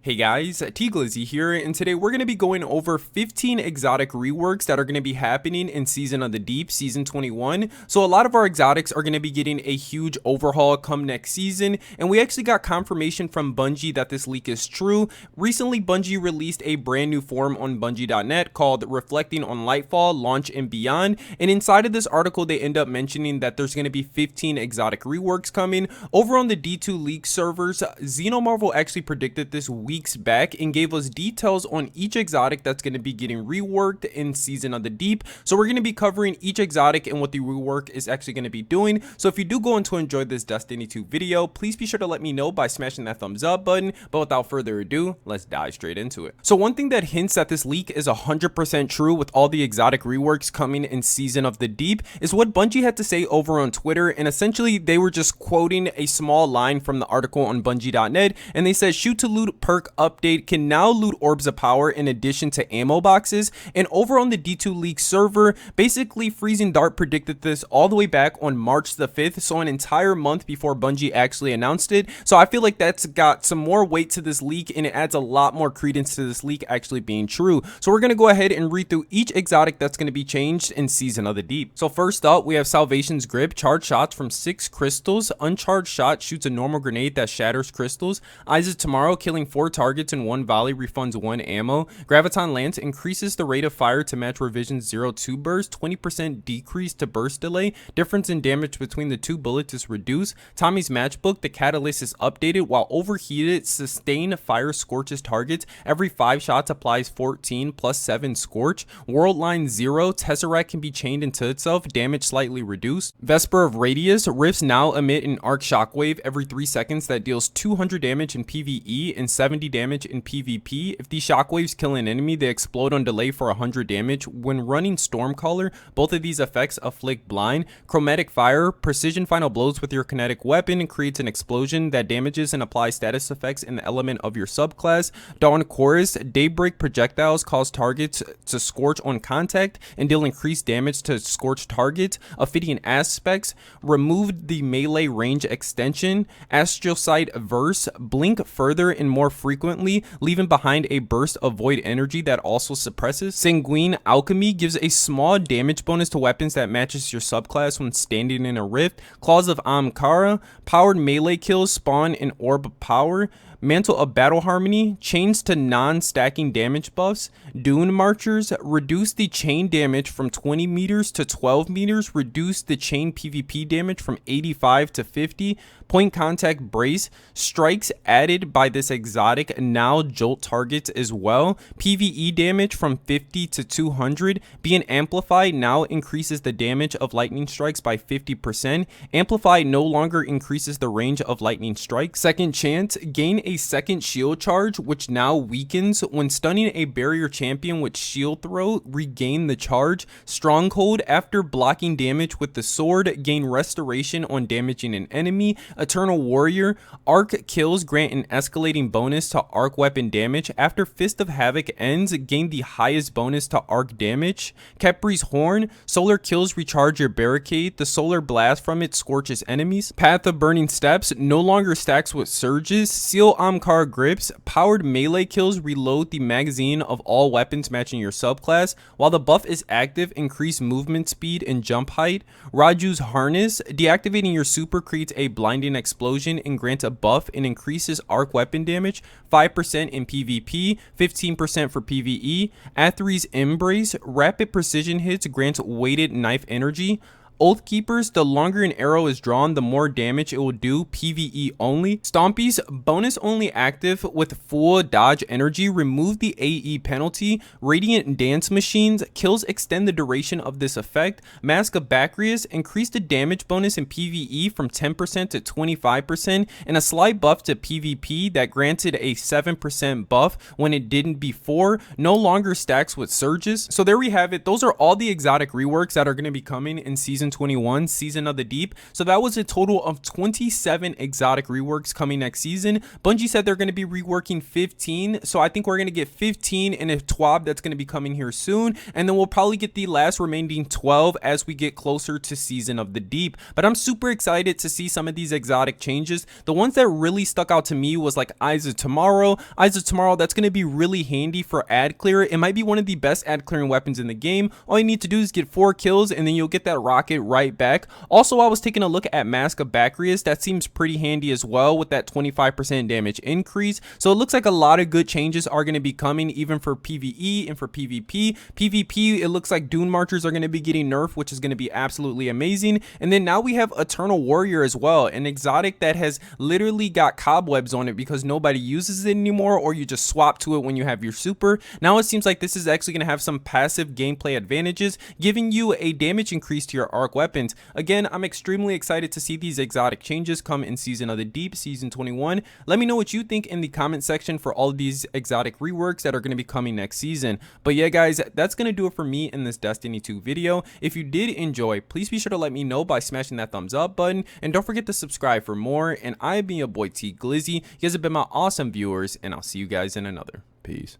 Hey guys, T-Glizzy here, and today we're going to be going over 15 exotic reworks that are going to be happening in Season of the Deep, Season 21. So a lot of our exotics are going to be getting a huge overhaul come next season, and we actually got confirmation from Bungie that this leak is true. Recently, Bungie released a brand new forum on Bungie.net called Reflecting on Lightfall, Launch and Beyond, and inside of this article they end up mentioning that there's going to be 15 exotic reworks coming. Over on the D2 League servers, Xenomarvel actually predicted this weeks back and gave us details on each exotic that's going to be getting reworked in Season of the Deep. So we're going to be covering each exotic and what the rework is actually going to be doing. So if you do go on to enjoy this Destiny 2 video, please be sure to let me know by smashing that thumbs up button. But without further ado, let's dive straight into it. So one thing that hints that this leak is 100% true with all the exotic reworks coming in Season of the Deep is what Bungie had to say over on Twitter, and essentially they were just quoting a small line from the article on Bungie.net, and they said shoot to loot perk update can now loot orbs of power in addition to ammo boxes. And over on the D2 League server, basically Freezing Dart predicted this all the way back on March the 5th, so an entire month before Bungie actually announced it. So I feel like that's got some more weight to this leak, and it adds a lot more credence to this leak actually being true. So we're going to go ahead and read through each exotic that's going to be changed in Season of the Deep. So first up, we have Salvation's Grip. Charged shots from 6 crystals. Uncharged shot shoots a normal grenade that shatters crystals. Eyes of Tomorrow, killing 4 targets in 1 volley, refunds 1 ammo. Graviton Lance increases the rate of fire to match Revision's 0-2 burst. 20% decrease to burst delay. Difference in damage between the 2 bullets is reduced. Tommy's Matchbook, the catalyst is updated. While overheated, sustained fire scorches targets. Every 5 shots applies 14 plus 7 scorch. World Line 0, Tesseract can be chained into itself. Damage slightly reduced. Vesper of Radius, rifts now emit an arc shockwave every 3 seconds that deals 200 damage in PvE and 70 damage in PvP. If these shockwaves kill an enemy, they explode on delay for 100 damage. When running Stormcaller, both of these effects afflict blind. Chromatic Fire, precision final blows with your kinetic weapon creates an explosion that damages and applies status effects in the element of your subclass. Dawn Chorus, Daybreak projectiles cause targets to scorch on contact and deal increased damage to scorched targets. Ophidian Aspects, removed the melee range extension. Astrocyte Verse, blink further and more frequently, leaving behind a burst of void energy that also suppresses. Sanguine Alchemy gives a small damage bonus to weapons that matches your subclass when standing in a rift. Claws of Amkara, powered melee kills spawn an orb of power. Mantle of Battle Harmony, chains to non-stacking damage buffs. Dune Marchers, reduce the chain damage from 20 meters to 12 meters, reduce the chain PvP damage from 85 to 50. Point Contact Brace, strikes added by this exotic now jolt targets as well. PvE damage from 50 to 200. Being amplified now increases the damage of lightning strikes by 50%. Amplify no longer increases the range of lightning strikes. Second Chance, gain a second shield charge, which now weakens when stunning a barrier champion with shield throw. Regain the charge. Stronghold, after blocking damage with the sword, gain restoration on damaging an enemy. Eternal Warrior, arc kills grant an escalating bonus to arc weapon damage. After Fist of Havoc ends, gain the highest bonus to arc damage. Kepri's Horn, solar kills recharge your barricade. The solar blast from it scorches enemies. Path of Burning Steps, no longer stacks with surges. Seal Amkar Grips, powered melee kills reload the magazine of all weapons matching your subclass. While the buff is active, increase movement speed and jump height. Raju's Harness, deactivating your super creates a blinding explosion and grants a buff and increases arc weapon damage 5% in PvP, 15% for PvE. Athre's Embrace, rapid precision hits grants weighted knife energy. Oath Keepers, the longer an arrow is drawn, the more damage it will do, PvE only. Stompies, bonus only active with full dodge energy, remove the AE penalty. Radiant Dance Machines, kills extend the duration of this effect. Mask of Bactrius, increase the damage bonus in PvE from 10% to 25%, and a slight buff to PvP that granted a 7% buff when it didn't before, no longer stacks with surges. So there we have it. Those are all the exotic reworks that are going to be coming in Season season 21, Season of the Deep. So that was a total of 27 exotic reworks coming next season. Bungie said they're going to be reworking 15, so I think we're going to get 15 and a TWAB that's going to be coming here soon, and then we'll probably get the last remaining 12 as we get closer to Season of the Deep. But I'm super excited to see some of these exotic changes. The ones that really stuck out to me was like Eyes of Tomorrow. Eyes of Tomorrow, that's going to be really handy for ad clear. It might be one of the best ad clearing weapons in the game. All you need to do is get 4 kills and then you'll get that rocket right back. Also, I was taking a look at Mask of Bacchus. That seems pretty handy as well with that 25% damage increase. So it looks like a lot of good changes are going to be coming even for PvE and for PvP. PvP, it looks like Dune Marchers are going to be getting nerfed, which is going to be absolutely amazing. And then now we have Eternal Warrior as well, an exotic that has literally got cobwebs on it because nobody uses it anymore, or you just swap to it when you have your super. Now it seems like this is actually going to have some passive gameplay advantages, giving you a damage increase to your arc weapons. Again, I'm extremely excited to see these exotic changes come in Season of the Deep, Season 21. Let me know what you think in the comment section for all of these exotic reworks that are going to be coming next season. But yeah guys, that's going to do it for me in this Destiny 2 video. If you did enjoy, please be sure to let me know by smashing that thumbs up button, and don't forget to subscribe for more. And I've been your boy T Glizzy. You guys have been my awesome viewers, and I'll see you guys in another. Peace.